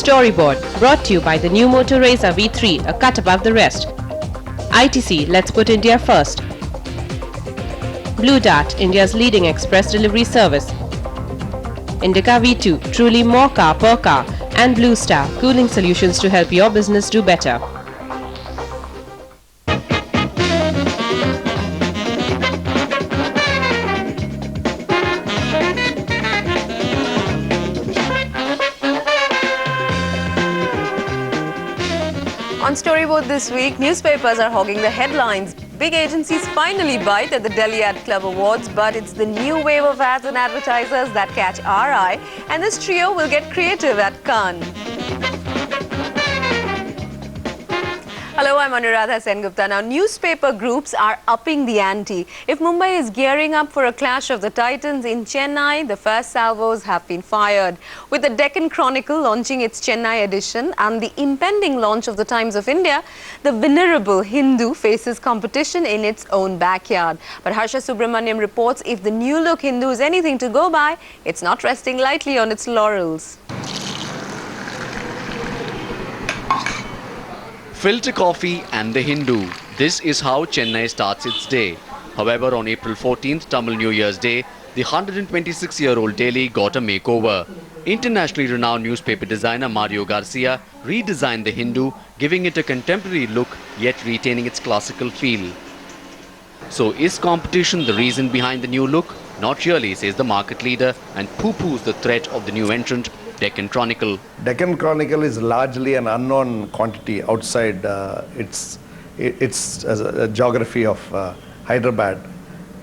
Storyboard, brought to you by the new Motor Razor V3, a cut above the rest. ITC, let's put India first. Blue Dart, India's leading express delivery service. Indica V2, truly more car per car. And Blue Star, cooling solutions to help your business do better. On Storyboard this week, newspapers are hogging the headlines. Big agencies finally bite at the Delhi Ad Club Awards, but it's the new wave of ads and advertisers that catch our eye, and this trio will get creative at Cannes. Hello, I'm Anuradha Sengupta. Now, newspaper groups are upping the ante. If Mumbai is gearing up for a clash of the titans in Chennai, the first salvos have been fired. With the Deccan Chronicle launching its Chennai edition and the impending launch of the Times of India, the venerable Hindu faces competition in its own backyard. But Harsha Subramaniam reports if the new look Hindu is anything to go by, it's not resting lightly on its laurels. Filter coffee and the Hindu. This is how Chennai starts its day. However, on April 14th, Tamil New Year's Day, the 126-year-old Delhi got a makeover. Internationally renowned newspaper designer Mario Garcia redesigned the Hindu, giving it a contemporary look yet retaining its classical feel. So is competition the reason behind the new look? Not really, says the market leader, and poo-poos the threat of the new entrant, Deccan Chronicle. Deccan Chronicle is largely an unknown quantity outside its geography of Hyderabad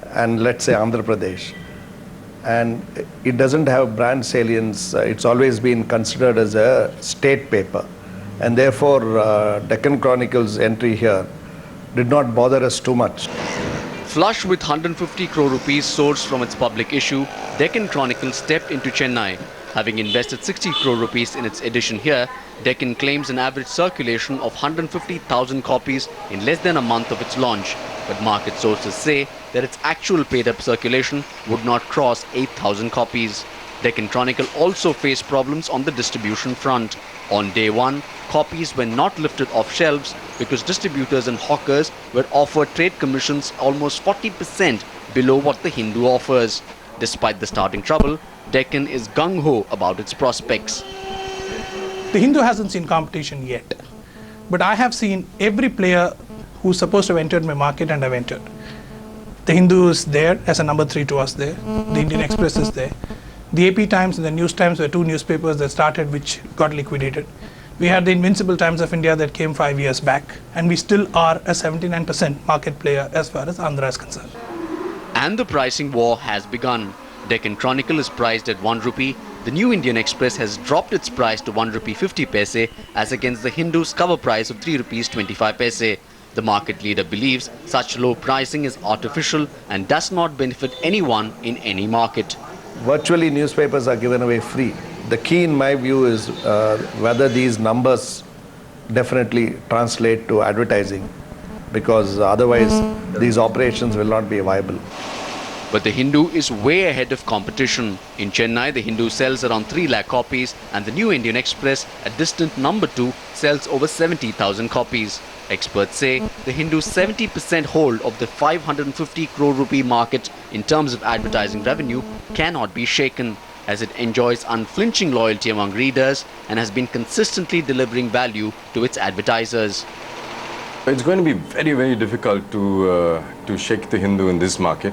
and let's say Andhra Pradesh. And it doesn't have brand salience. It's always been considered as a state paper. And therefore, Deccan Chronicle's entry here did not bother us too much. Flush with 150 crore rupees sourced from its public issue, Deccan Chronicle stepped into Chennai. Having invested 60 crore rupees in its edition here, Deccan claims an average circulation of 150,000 copies in less than a month of its launch. But market sources say that its actual paid-up circulation would not cross 8,000 copies. Deccan Chronicle also faced problems on the distribution front. On day one, copies were not lifted off shelves because distributors and hawkers were offered trade commissions almost 40% below what the Hindu offers. Despite the starting trouble, Deccan is gung-ho about its prospects. The Hindu hasn't seen competition yet, but I have seen every player who's supposed to have entered my market and have entered. The Hindu is there as a number 3 to us there. The Indian Express is there. The AP Times and the News Times were two newspapers that started which got liquidated. We had the Invincible Times of India that came 5 years back, and we still are a 79% market player as far as Andhra is concerned. And the pricing war has begun. Deccan Chronicle is priced at 1 rupee. The New Indian Express has dropped its price to 1 rupee 50 paise as against the Hindu's cover price of 3 rupees 25 paise. The market leader believes such low pricing is artificial and does not benefit anyone in any market. Virtually newspapers are given away free. The key in my view is whether these numbers definitely translate to advertising, because otherwise these operations will not be viable. But the Hindu is way ahead of competition. In Chennai, the Hindu sells around 3 lakh copies and the New Indian Express, a distant number 2, sells over 70,000 copies. Experts say the Hindu's 70% hold of the 550 crore rupee market in terms of advertising revenue cannot be shaken, as it enjoys unflinching loyalty among readers and has been consistently delivering value to its advertisers. It's going to be very, very difficult to shake the Hindu in this market.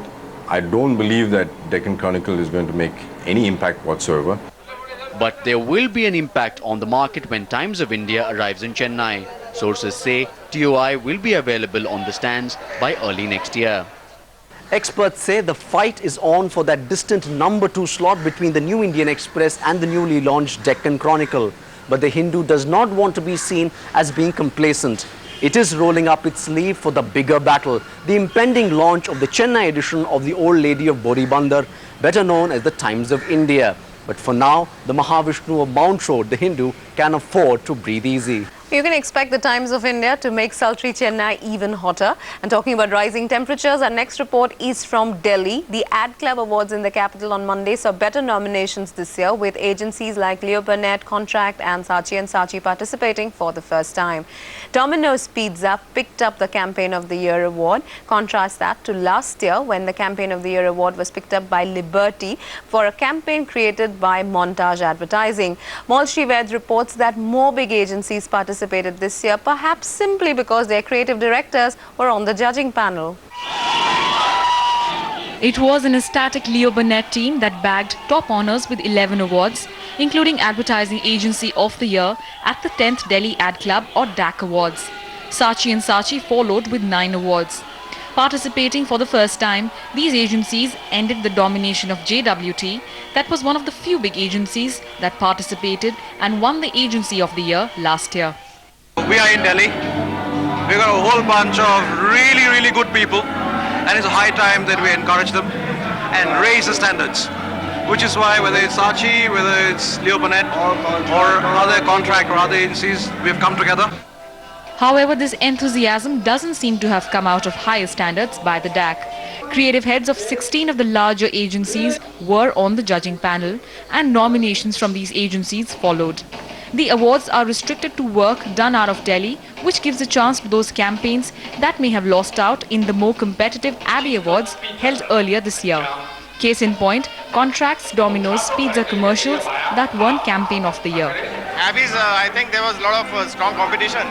I don't believe that Deccan Chronicle is going to make any impact whatsoever. But there will be an impact on the market when Times of India arrives in Chennai. Sources say TOI will be available on the stands by early next year. Experts say the fight is on for that distant number 2 slot between the New Indian Express and the newly launched Deccan Chronicle. But the Hindu does not want to be seen as being complacent. It is rolling up its sleeve for the bigger battle, the impending launch of the Chennai edition of the Old Lady of Boribandar, better known as the Times of India. But for now, the Mahavishnu of Mount Road, the Hindu, can afford to breathe easy. You can expect the Times of India to make sultry Chennai even hotter. And talking about rising temperatures, our next report is from Delhi. The Ad Club Awards in the capital on Monday saw better nominations this year, with agencies like Leo Burnett, Contract and Saatchi participating for the first time. Domino's Pizza picked up the Campaign of the Year award. Contrast that to last year, when the Campaign of the Year award was picked up by Liberty for a campaign created by Montage Advertising. Malshri Ved reports that more big agencies participated this year, perhaps simply because their creative directors were on the judging panel. It was an ecstatic Leo Burnett team that bagged top honours with 11 awards, including Advertising Agency of the Year at the 10th Delhi Ad Club or DAC Awards. Saatchi followed with 9 awards. Participating for the first time, these agencies ended the domination of JWT, that was one of the few big agencies that participated and won the Agency of the Year last year. We are in Delhi. We've got a whole bunch of really good people, and it's a high time that we encourage them and raise the standards. Which is why, whether it's Saatchi, whether it's Leo Burnett or other contract or other agencies, we've come together. However, this enthusiasm doesn't seem to have come out of higher standards by the DAC. Creative heads of 16 of the larger agencies were on the judging panel, and nominations from these agencies followed. The awards are restricted to work done out of Delhi, which gives a chance to those campaigns that may have lost out in the more competitive Abbey Awards held earlier this year. Case in point, Contract's Domino's Pizza commercials that won Campaign of the Year. Abbey's, I think there was a lot of strong competition.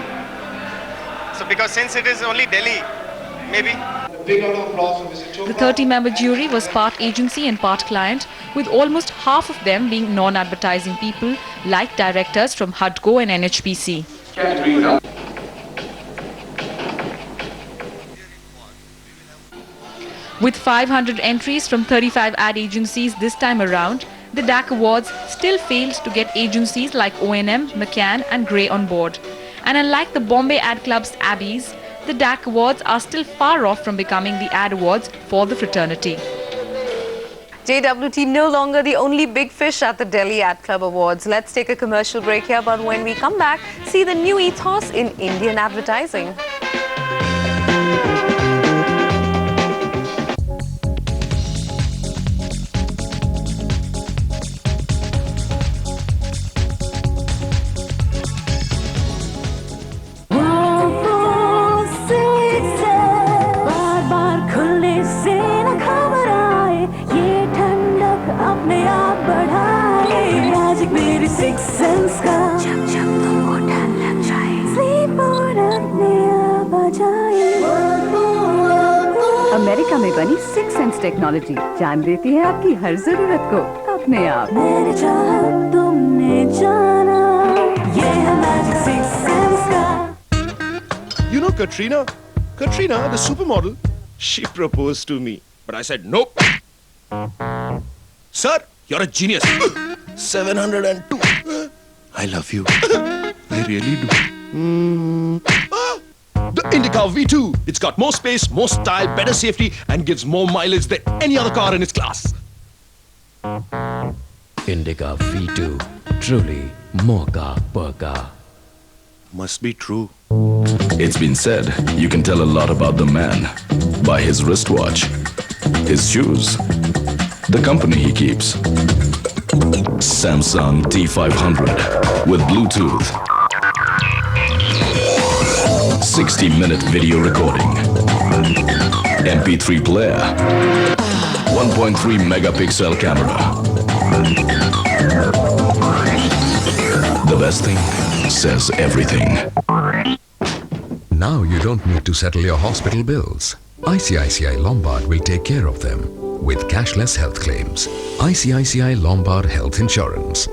So because since it is only Delhi, maybe. The 30-member jury was part agency and part client, with almost half of them being non-advertising people like directors from HUDCO and NHPC. With 500 entries from 35 ad agencies this time around, the DAC Awards still failed to get agencies like O&M, McCann and Grey on board. And unlike the Bombay Ad Club's Abbeys, the DAC Awards are still far off from becoming the ad awards for the fraternity. JWT no longer the only big fish at the Delhi Ad Club Awards. Let's take a commercial break here, but when we come back, see the new ethos in Indian advertising. America में बनी 6 sense technology जान देती है आपकी हर जरूरत को अपने आप। मैंने चाहा तुमने जाना ये है मैजिक 6 सेंस का। You know Katrina, the supermodel, she proposed to me, but I said nope. Sir, you're a genius. 702. I love you. I really do. The Indica V2. It's got more space, more style, better safety, and gives more mileage than any other car in its class. Indica V2. Truly more car per car. Must be true. It's been said you can tell a lot about the man by his wristwatch, his shoes, the company he keeps. Samsung T500 with Bluetooth, 60-minute video recording, MP3 player, 1.3 megapixel camera. The best thing says everything. Now you don't need to settle your hospital bills. ICICI Lombard will take care of them with cashless health claims. ICICI Lombard Health Insurance.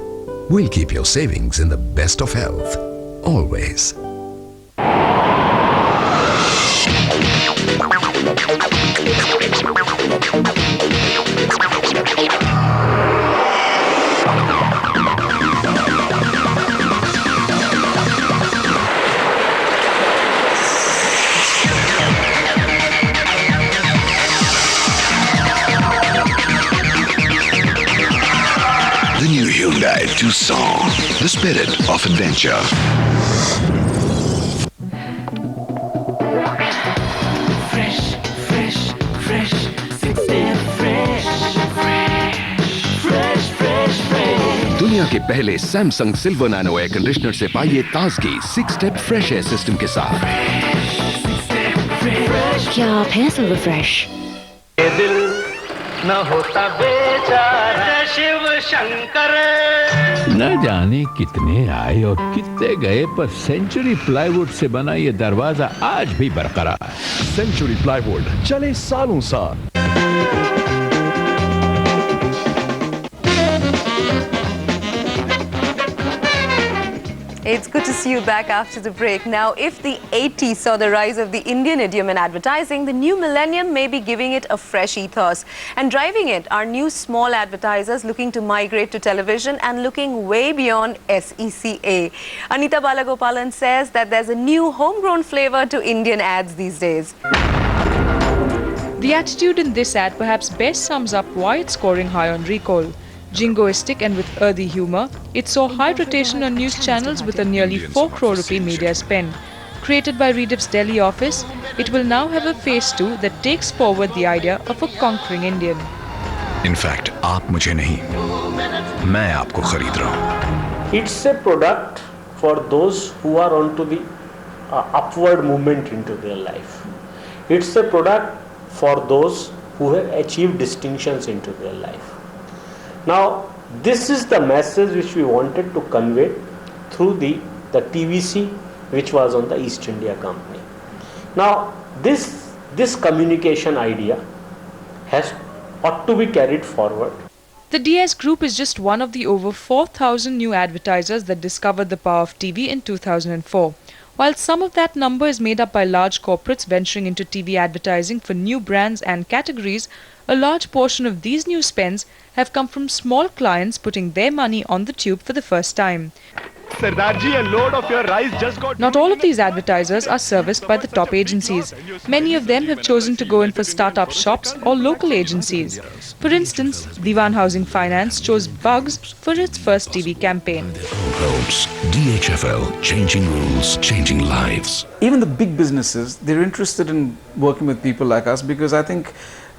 We'll keep your savings in the best of health. Always. The new Hyundai Tucson, the spirit of adventure. दुनिया के पहले Samsung silver nano air conditioner से पाइए ताजगी 6-स्टेप fresh air system के साथ। क्या आप हैं सिल्वर फ्रेश? ये दिल न होता बेचारा शिव शंकर। न जाने कितने आए और कितने गए, पर सेंचुरी प्लाईवुड से बना ये दरवाजा आज भी बरकरार है। सेंचुरी प्लाईवुड चले सालों साल। It's good to see you back after the break. Now, if the 80s saw the rise of the Indian idiom in advertising, the new millennium may be giving it a fresh ethos. And driving it are new small advertisers looking to migrate to television and looking way beyond SECA. Anita Balagopalan says that there's a new homegrown flavor to Indian ads these days. The attitude in this ad perhaps best sums up why it's scoring high on recall. Jingoistic and with earthy humour, it saw high rotation on news channels with a nearly 4 crore rupee media spend. Created by Rediff's Delhi office, it will now have a phase 2 that takes forward the idea of a conquering Indian. In fact, आप मुझे नहीं, मैं आपको खरीद रहा हूँ. It's a product for those who are onto the upward movement into their life. It's a product for those who have achieved distinctions into their life. Now, this is the message which we wanted to convey through the TVC which was on the East India Company. Now, this communication idea ought to be carried forward. The DS Group is just one of the over 4,000 new advertisers that discovered the power of TV in 2004. While some of that number is made up by large corporates venturing into TV advertising for new brands and categories, a large portion of these new spends have come from small clients putting their money on the tube for the first time. Sardarji, a load of your rice just got... Not all of these advertisers are serviced by the top agencies. Many of them have chosen to go in for start-up shops or local agencies. For instance, Diwan Housing Finance chose Bugs for its first TV campaign. Homes, DHFL, changing rules, changing lives. Even the big businesses, they're interested in working with people like us because I think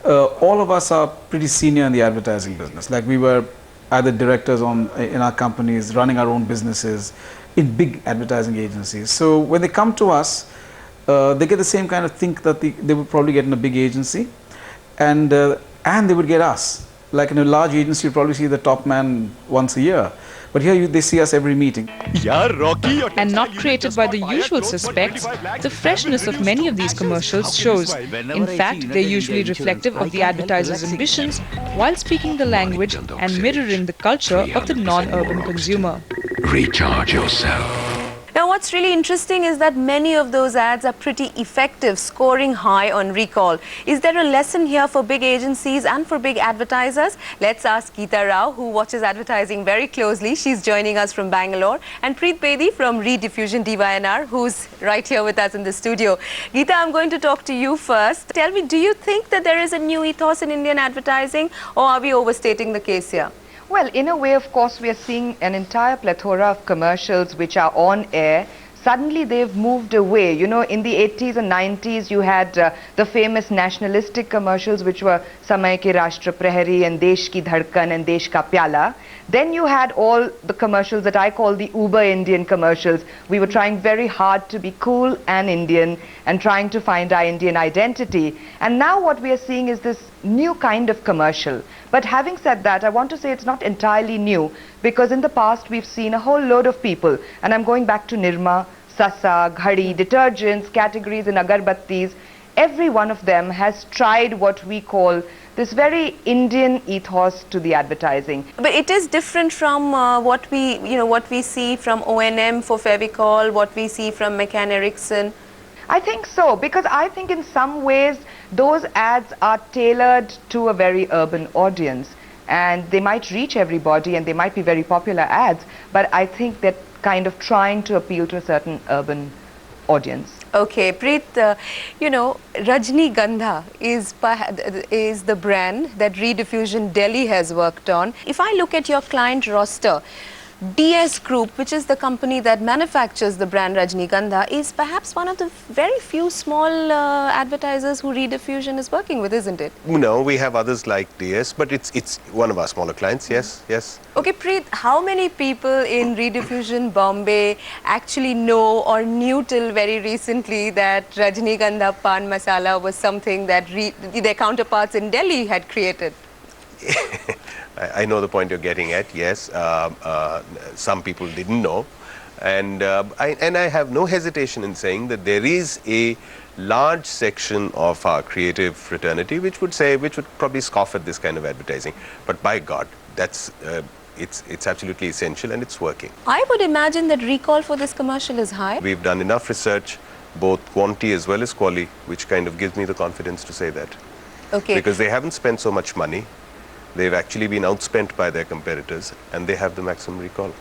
all of us are pretty senior in the advertising business. Like we were either directors in our companies, running our own businesses, in big advertising agencies. So when they come to us, they get the same kind of thing that they would probably get in a big agency, and they would get us. Like in a large agency, you probably see the top man once a year. But here they see us every meeting. And not created by the usual suspects, the freshness of many of these commercials shows. In fact, they're usually reflective of the advertiser's ambitions while speaking the language and mirroring the culture of the non-urban consumer. Recharge yourself. Now, what's really interesting is that many of those ads are pretty effective, scoring high on recall. Is there a lesson here for big agencies and for big advertisers? Let's ask Geeta Rao, who watches advertising very closely. She's joining us from Bangalore. And Preet Bedi from Rediffusion DYNR, who's right here with us in the studio. Geeta, I'm going to talk to you first. Tell me, do you think that there is a new ethos in Indian advertising, or are we overstating the case here? Well, in a way, of course, we are seeing an entire plethora of commercials which are on air. Suddenly they've moved away. You know, in the 80s and 90s, you had the famous nationalistic commercials which were Samay Ke Rashtra Prahari and Desh Ki Dhadkan and Desh Ka Pyala. Then you had all the commercials that I call the uber Indian commercials. We were trying very hard to be cool and Indian and trying to find our Indian identity. And now what we are seeing is this new kind of commercial. But having said that, I want to say it's not entirely new, because in the past we've seen a whole load of people, and I'm going back to Nirma, Sasa, Ghadi, detergents, categories in agarbattis. Every one of them has tried what we call this very Indian ethos to the advertising. But it is different from what we see from O&M for Fevicol, what we see from McCann Erickson. I think so, because I think in some ways those ads are tailored to a very urban audience, and they might reach everybody and they might be very popular ads, but I think they're kind of trying to appeal to a certain urban audience. Okay, Preet, you know, Rajni Gandha is the brand that Rediffusion Delhi has worked on. If I look at your client roster, DS Group, which is the company that manufactures the brand Rajnigandha, is perhaps one of the very few small advertisers who Rediffusion is working with, isn't it? No, we have others like DS, but it's one of our smaller clients, yes. Okay, Preet, how many people in Rediffusion Bombay actually know or knew till very recently that Rajnigandha Pan Masala was something that their counterparts in Delhi had created? I know the point you're getting at, yes. Some people didn't know. And I have no hesitation in saying that there is a large section of our creative fraternity which would probably scoff at this kind of advertising. But by God, that's it's absolutely essential and it's working. I would imagine that recall for this commercial is high. We've done enough research, both quantity as well as quality, which kind of gives me the confidence to say that. Okay. Because they haven't spent so much money. They've actually been outspent by their competitors and they have the maximum recall.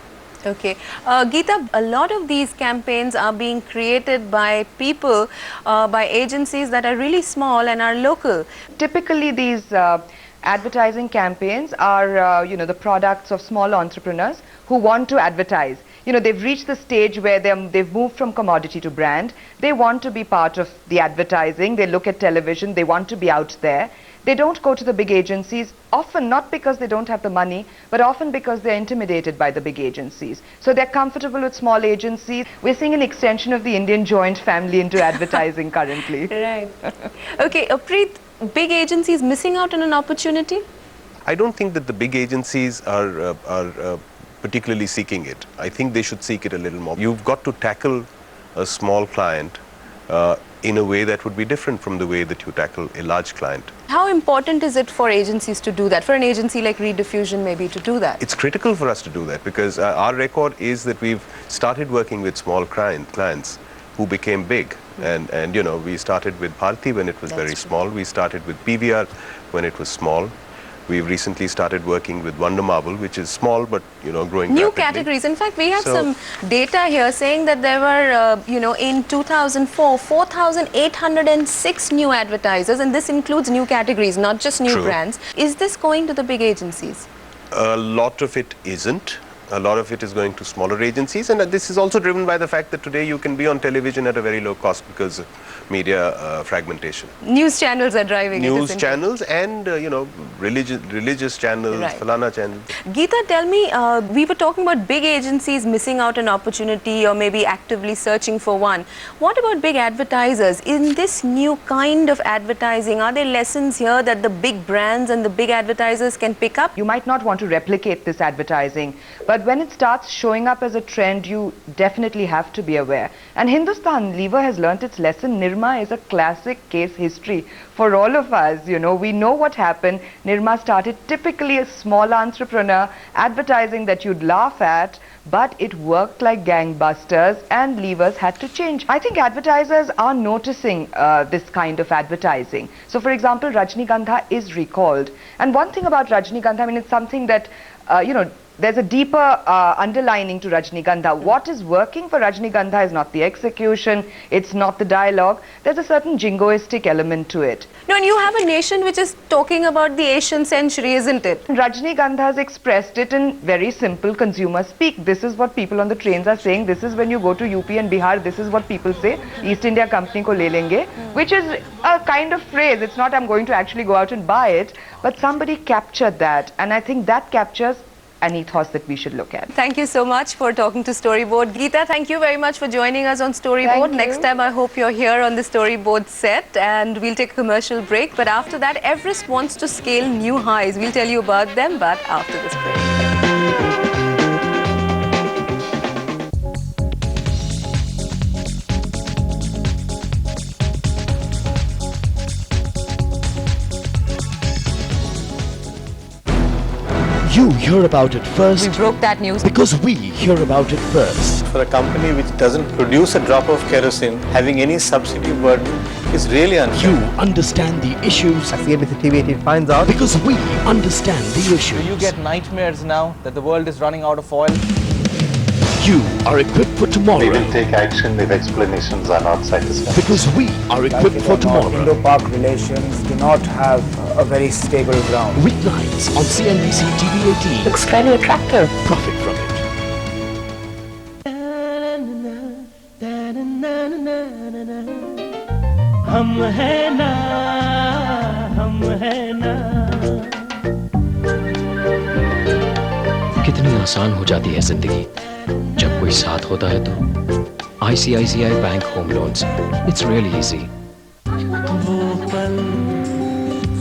Okay. Geeta, a lot of these campaigns are being created by people, by agencies that are really small and are local. Typically these advertising campaigns are, the products of small entrepreneurs who want to advertise. They've reached the stage where they've moved from commodity to brand. They want to be part of the advertising. They look at television. They want to be out there. They don't go to the big agencies, often not because they don't have the money, but often because they're intimidated by the big agencies. So they're comfortable with small agencies. We're seeing an extension of the Indian joint family into advertising currently. Right. Okay, Preet, big agencies missing out on an opportunity? I don't think that the big agencies are particularly seeking it. I think they should seek it a little more. You've got to tackle a small client in a way that would be different from the way that you tackle a large client. How important is it for agencies to do that, for an agency like Rediffusion maybe to do that? It's critical for us to do that because our record is that we've started working with small clients who became big. And we started with Bharti when it was very small. We started with PVR when it was small. We've recently started working with Wonder Marble, which is small but growing new rapidly. Categories. In fact, we have some data here saying that there were, in 2004, 4,806 new advertisers, and this includes new categories, not just new brands. Is this going to the big agencies? A lot of it isn't. A lot of it is going to smaller agencies, and this is also driven by the fact that today you can be on television at a very low cost because of media fragmentation. News channels are driving it. News channels and religious channels, Falana channels. Geeta, tell me, we were talking about big agencies missing out an opportunity or maybe actively searching for one. What about big advertisers? In this new kind of advertising, are there lessons here that the big brands and the big advertisers can pick up? You might not want to replicate this advertising, but when it starts showing up as a trend, you definitely have to be aware. And Hindustan Lever has learnt its lesson. Nirma is a classic case history for all of us. We know what happened. Nirma started typically a small entrepreneur advertising that you'd laugh at, but it worked like gangbusters and levers had to change. I think advertisers are noticing this kind of advertising. So for example, Rajnigandha is recalled. And one thing about Rajnigandha, it's something that, there's a deeper underlining to Rajnigandha. What is working for Rajnigandha is not the execution, it's not the dialogue. There's a certain jingoistic element to it. No, and you have a nation which is talking about the Asian century, isn't it? Rajnigandha has expressed it in very simple consumer speak. This is what people on the trains are saying. This is when you go to UP and Bihar, this is what people say. East India Company ko le lenge, which is a kind of phrase. It's not I'm going to actually go out and buy it, but somebody captured that. And I think that captures an ethos that we should look at. Thank you so much for talking to Storyboard. Geeta, thank you very much for joining us on Storyboard. Next time I hope you're here on the Storyboard set, and we'll take a commercial break. But after that, Everest wants to scale new highs. We'll tell you about them, but after this break. You hear about it first. We broke that news because we hear about it first. For a company which doesn't produce a drop of kerosene, having any subsidy burden is really unfair. You understand the issues. CNBC TV 18 finds out. Because we understand the issues. So you get nightmares now that the world is running out of oil. You are equipped for tomorrow. We will take action if explanations are not satisfactory. Because we are equipped for tomorrow. Indo-Pak relations do not have a very stable ground. Weeknights on CNBC TV 18. Looks fairly attractive. Profit from it. हम है ना, हम है ना। कितनी आसान हो जाती है जिंदगी जब कोई साथ होता है तो। ICICI bank home loans, it's really easy. वो पल,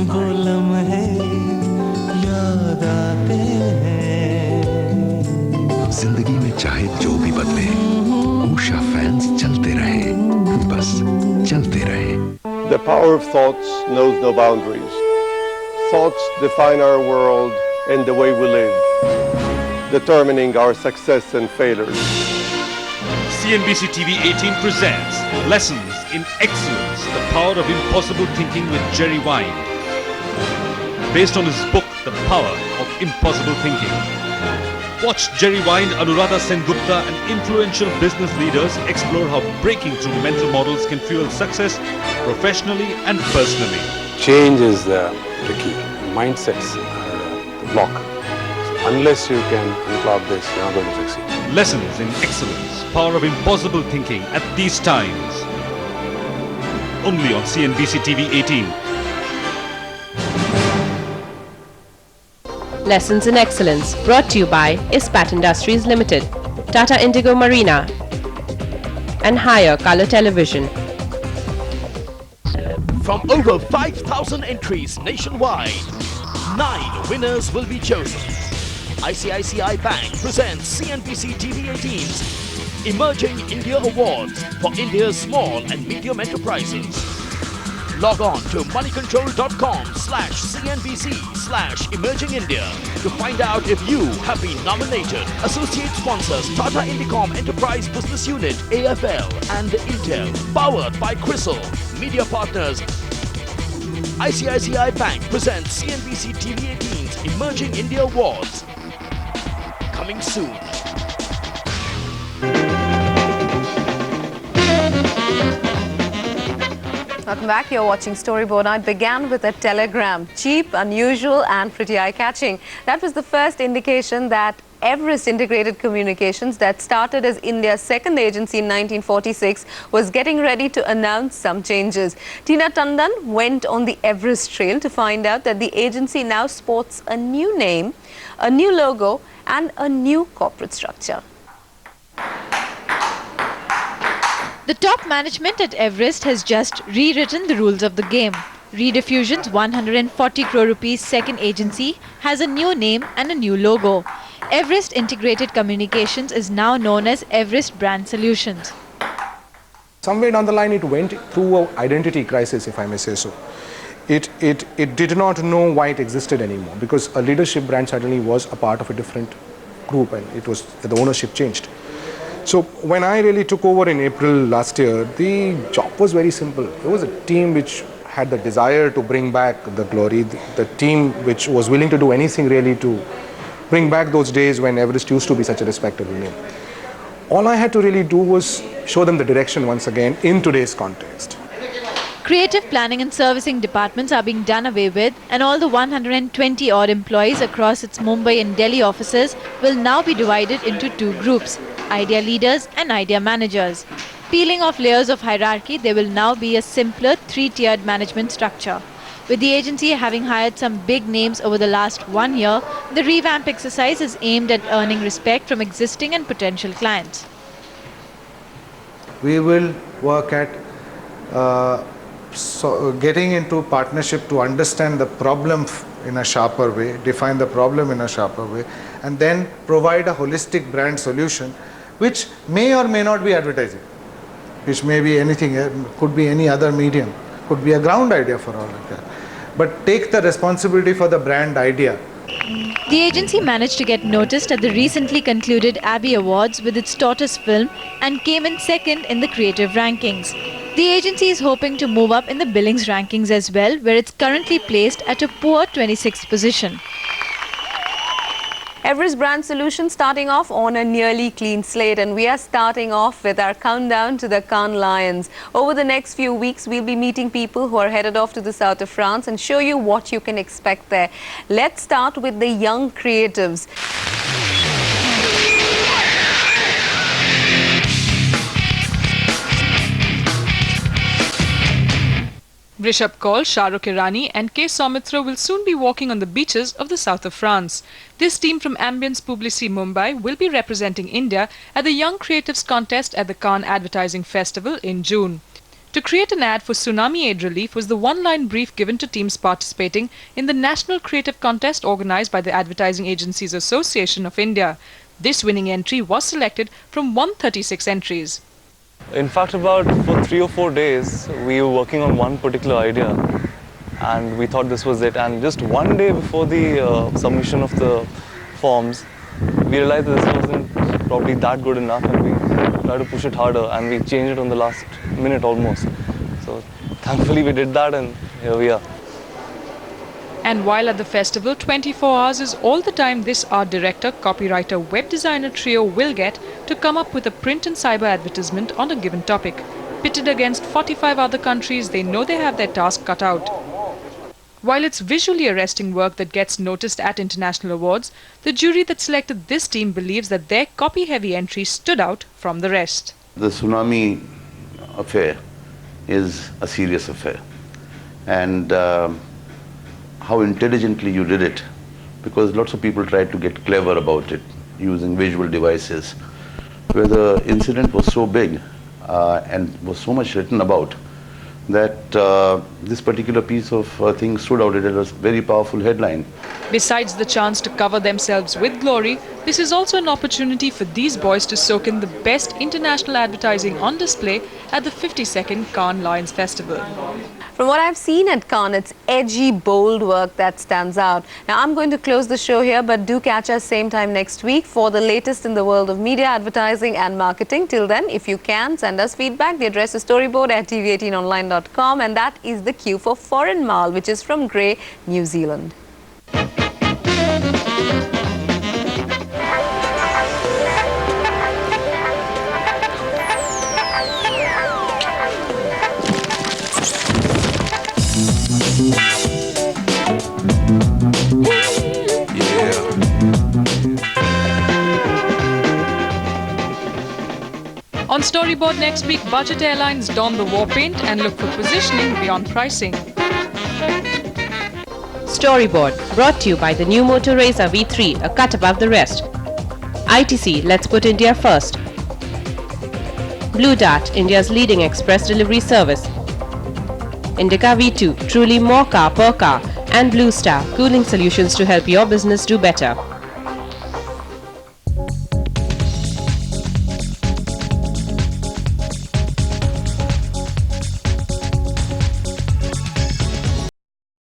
वो लम्हे याद आते हैं। जिंदगी में चाहे जो भी बदले, उषा फैंस चलते रहे, बस चलते रहे। The power of thoughts knows no boundaries. Thoughts define our world and the way we live, determining our success and failures. CNBC TV 18 presents Lessons in Excellence, the Power of Impossible Thinking with Jerry Wind. Based on his book, The Power of Impossible Thinking. Watch Jerry Wind, Anuradha Sengupta and influential business leaders explore how breaking through mental models can fuel success professionally and personally. Change is the key. Mindsets are the block. So unless you can unclog this, you're not going to succeed. Lessons in Excellence, Power of Impossible Thinking at these times. Only on CNBC TV 18. Lessons in Excellence, brought to you by Ispat Industries Limited, Tata Indigo Marina, and Higher Color Television. From over 5,000 entries nationwide, 9 winners will be chosen. ICICI Bank presents CNBC TV 18's Emerging India Awards for India's small and medium enterprises. Log on to moneycontrol.com/CNBC/Emerging India to find out if you have been nominated. Associate sponsors Tata Indicom Enterprise Business Unit, AFL, and Intel. Powered by Crystal. Media partners ICICI Bank presents CNBC TV 18's Emerging India Awards. Coming soon. Welcome back. You're watching Storyboard. Now, it began with a telegram. Cheap, unusual and pretty eye-catching. That was the first indication that Everest Integrated Communications, that started as India's second agency in 1946, was getting ready to announce some changes. Tina Tandon went on the Everest trail to find out that the agency now sports a new name, a new logo and a new corporate structure. The top management at Everest has just rewritten the rules of the game. Rediffusion's 140 crore rupees second agency has a new name and a new logo. Everest Integrated Communications is now known as Everest Brand Solutions. Somewhere down the line it went through an identity crisis, if I may say so. It did not know why it existed anymore, because a leadership brand suddenly was a part of a different group and it was, the ownership changed. So when I really took over in April last year, the job was very simple. There was a team which had the desire to bring back the glory, the team which was willing to do anything really to bring back those days when Everest used to be such a respectable name. All I had to really do was show them the direction once again in today's context. Creative planning and servicing departments are being done away with, and all the 120 odd employees across its Mumbai and Delhi offices will now be divided into two groups: idea leaders and idea managers. Peeling off layers of hierarchy, there will now be a simpler three-tiered management structure. With the agency having hired some big names over the last 1 year, the revamp exercise is aimed at earning respect from existing and potential clients. We will work at getting into partnership to understand the problem in a sharper way, define the problem in a sharper way, and then provide a holistic brand solution, which may or may not be advertising, which may be anything, could be any other medium, could be a ground idea for all of that. But take the responsibility for the brand idea. The agency managed to get noticed at the recently concluded Abbey Awards with its Tortoise film and came in second in the creative rankings. The agency is hoping to move up in the billings rankings as well, where it's currently placed at a poor 26th position. Everest Brand Solutions starting off on a nearly clean slate, and we are starting off with our countdown to the Cannes Lions. Over the next few weeks, we'll be meeting people who are headed off to the south of France and show you what you can expect there. Let's start with the young creatives. Rishabh Kaul, Shahrukh Irani and K. Soumitra will soon be walking on the beaches of the south of France. This team from Ambience Publicité Mumbai will be representing India at the Young Creatives Contest at the Cannes Advertising Festival in June. To create an ad for Tsunami Aid Relief was the one-line brief given to teams participating in the National Creative Contest organised by the Advertising Agencies Association of India. This winning entry was selected from 136 entries. In fact, for 3 or 4 days, we were working on one particular idea and we thought this was it. And just one day before the submission of the forms, we realized that this wasn't probably that good enough and we tried to push it harder and we changed it on the last minute almost. So thankfully we did that and here we are. And while at the festival, 24 hours is all the time this art director, copywriter, web designer trio will get to come up with a print and cyber advertisement on a given topic. Pitted against 45 other countries, they know they have their task cut out. While it's visually arresting work that gets noticed at international awards, the jury that selected this team believes that their copy-heavy entry stood out from the rest. The tsunami affair is a serious affair. And how intelligently you did it, because lots of people tried to get clever about it using visual devices, where the incident was so big and was so much written about that this particular piece of thing stood out. It had a very powerful headline. Besides the chance to cover themselves with glory, this is also an opportunity for these boys to soak in the best international advertising on display at the 52nd Cannes Lions Festival. From what I've seen at Cannes, it's edgy, bold work that stands out. Now, I'm going to close the show here, but do catch us same time next week for the latest in the world of media, advertising and marketing. Till then, if you can, send us feedback. The address is storyboard@tv18online.com, and that is the cue for Foreign Mile, which is from Grey, New Zealand. On Storyboard next week, budget airlines don the war paint and look for positioning beyond pricing. Storyboard, brought to you by the new Motor Razor V3, a cut above the rest. ITC, let's put India first. Blue Dart, India's leading express delivery service. Indica V2, truly more car per car. And Blue Star, cooling solutions to help your business do better.